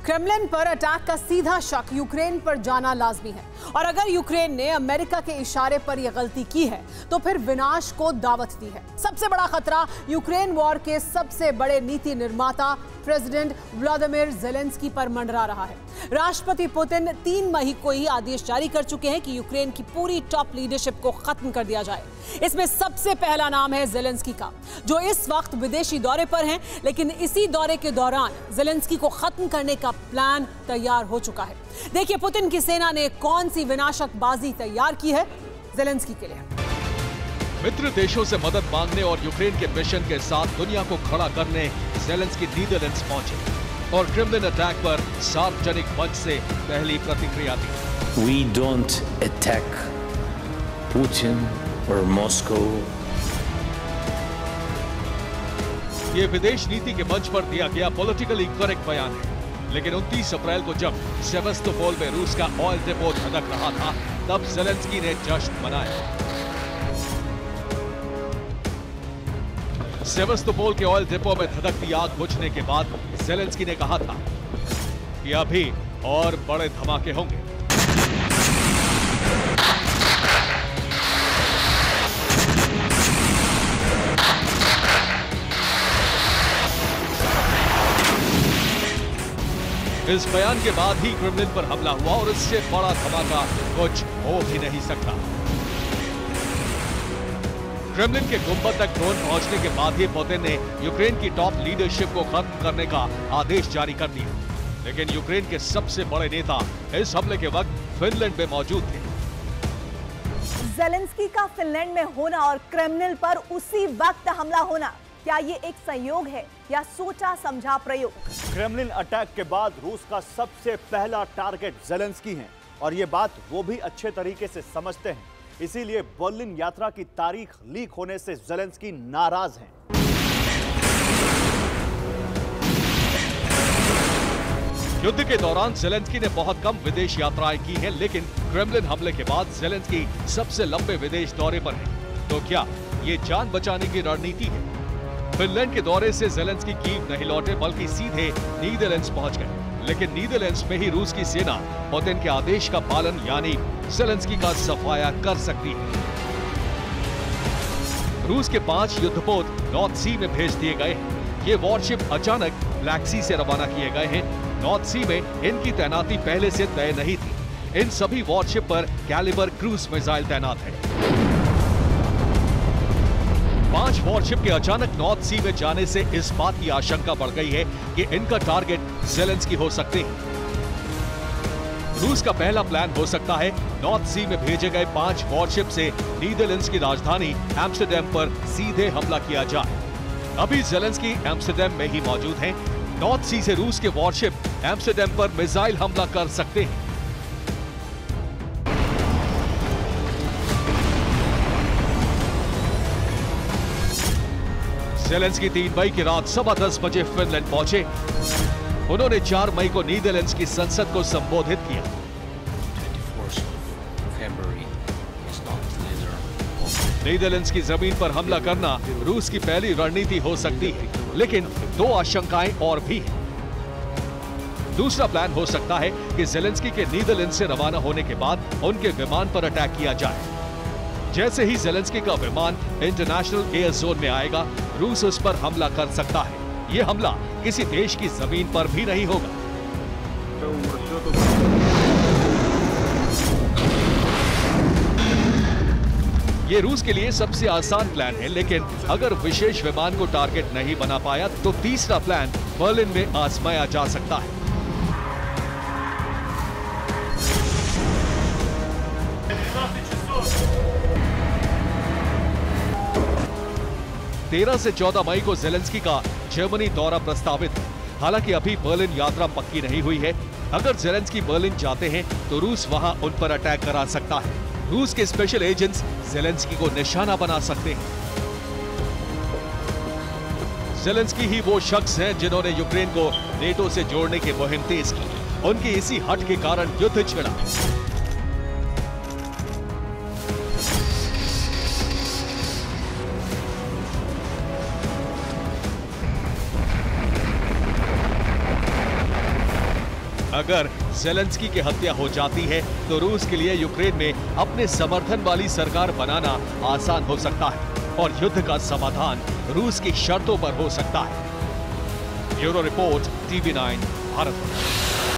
Kremlin पर attack का सीधा शक यूक्रेन पर जाना लाजमी है और अगर यूक्रेन ने अमेरिका के इशारे पर यह गलती की है तो फिर विनाश को दावत दी है। सबसे बड़ा खतरा यूक्रेन वॉर के सबसे बड़े नीति निर्माता प्रेसिडेंट व्लादिमीर ज़ेलेंस्की पर मंडरा रहा है। राष्ट्रपति पुतिन 3 मई को ही आदेश जारी कर चुके हैं कि यूक्रेन की पूरी टॉप लीडरशिप को खत्म कर दिया जाए। इसमें सबसे पहला नाम है ज़ेलेंस्की का, जो इस वक्त विदेशी दौरे पर हैं, लेकिन इसी दौरे के दौरान ज़ेलेंस्की को खत्म करने का प्लान तैयार हो चुका है। देखिए पुतिन की सेना ने कौन सी विनाशक बाजी तैयार की है ज़ेलेंस्की के लिए। मित्र देशों से मदद मांगने और यूक्रेन के मिशन के साथ दुनिया को खड़ा करने ज़ेलेंस्की नीदरलैंड्स पहुंचे और क्रेमलिन अटैक पर सार्वजनिक मंच से पहली प्रतिक्रिया दी। We don't attack Putin or Moscow. ये विदेश नीति के मंच पर दिया गया पॉलिटिकली करेक्ट बयान है, लेकिन 29 अप्रैल को जब सेवास्तोपोल में रूस का ऑयल डिपो धधक रहा था, तब ज़ेलेंस्की ने जश्न मनाया। सेवास्तोपोल के ऑयल डिपो में धधकती आग बुझने के बाद ज़ेलेंस्की ने कहा था कि अभी और बड़े धमाके होंगे। इस बयान के बाद ही क्रेमलिन पर हमला हुआ और इससे बड़ा धमाका कुछ हो भी नहीं सकता। क्रेमलिन के गुंबद तक ड्रोन पहुंचने के बाद ही पुतिन ने यूक्रेन की टॉप लीडरशिप को खत्म करने का आदेश जारी कर दिया, लेकिन यूक्रेन के सबसे बड़े नेता इस हमले के वक्त फिनलैंड में मौजूद थे। ज़ेलेंस्की का फिनलैंड में होना और क्रेमलिन पर उसी वक्त हमला होना, क्या ये एक संयोग है या सोचा समझा प्रयोग? क्रेमलिन अटैक के बाद रूस का सबसे पहला टारगेट ज़ेलेंस्की है और ये बात वो भी अच्छे तरीके से समझते हैं। इसीलिए बर्लिन यात्रा की तारीख लीक होने से ज़ेलेंस्की नाराज हैं। युद्ध के दौरान ज़ेलेंस्की ने बहुत कम विदेश यात्राएं की हैं, लेकिन क्रेमलिन हमले के बाद ज़ेलेंस्की सबसे लंबे विदेश दौरे पर है। तो क्या ये जान बचाने की रणनीति है? फिनलैंड के दौरे से ज़ेलेंस्की कीव नहीं लौटे, बल्कि सीधे नीदरलैंड्स पहुंच गए, लेकिन नीदरलैंड्स में ही रूस की सेना पुतिन के आदेश का पालन यानी ज़ेलेंस्की का सफाया कर सकती है। रूस के 5 युद्धपोत नॉर्थ सी में भेज दिए गए हैं। ये वॉरशिप अचानक ब्लैक सी से रवाना किए गए हैं। नॉर्थ सी में इनकी तैनाती पहले से तय नहीं थी। इन सभी वॉरशिप पर कैलिबर क्रूज मिसाइल तैनात है। 5 वॉरशिप के अचानक नॉर्थ सी में जाने से इस बात की आशंका बढ़ गई है कि इनका टारगेट ज़ेलेंस्की हो सकते हैं। रूस का पहला प्लान हो सकता है नॉर्थ सी में भेजे गए 5 वॉरशिप से नीदरलैंड्स की राजधानी एम्स्टर्डम पर सीधे हमला किया जाए। अभी ज़ेलेंस्की एम्स्टर्डम में ही मौजूद हैं। नॉर्थ सी से रूस के वॉरशिप एम्स्टर्डम पर मिसाइल हमला कर सकते हैं। ज़ेलेंस्की 3 मई की रात 10:15 बजे फिनलैंड पहुंचे। उन्होंने 4 मई को नीदरलैंड्स की संसद को संबोधित किया। नीदरलैंड्स की जमीन पर हमला करना रूस की पहली रणनीति हो सकती है, लेकिन 2 आशंकाएं और भी हैं। दूसरा प्लान हो सकता है कि ज़ेलेंस्की के नीदरलैंड्स से रवाना होने के बाद उनके विमान पर अटैक किया जाए। जैसे ही ज़ेलेंस्की का विमान इंटरनेशनल एयर जोन में आएगा, रूस उस पर हमला कर सकता है। यह हमला किसी देश की जमीन पर भी नहीं होगा। ये रूस के लिए सबसे आसान प्लान है, लेकिन अगर विशेष विमान को टारगेट नहीं बना पाया तो तीसरा प्लान बर्लिन में आजमाया जा सकता है। 13 से 14 मई को ज़ेलेंस्की का जर्मनी दौरा प्रस्तावित है। हालांकि अभी बर्लिन यात्रा पक्की नहीं हुई है। अगर ज़ेलेंस्की बर्लिन जाते हैं तो रूस वहां उन पर अटैक करा सकता है। रूस के स्पेशल एजेंट्स ज़ेलेंस्की को निशाना बना सकते हैं। ज़ेलेंस्की ही वो शख्स हैं जिन्होंने यूक्रेन को नेटो से जोड़ने की मुहिम तेज की। उनकी इसी हट के कारण युद्ध छिड़ा। अगर ज़ेलेंस्की की हत्या हो जाती है तो रूस के लिए यूक्रेन में अपने समर्थन वाली सरकार बनाना आसान हो सकता है और युद्ध का समाधान रूस की शर्तों पर हो सकता है। Bureau report, TV9 Bharat.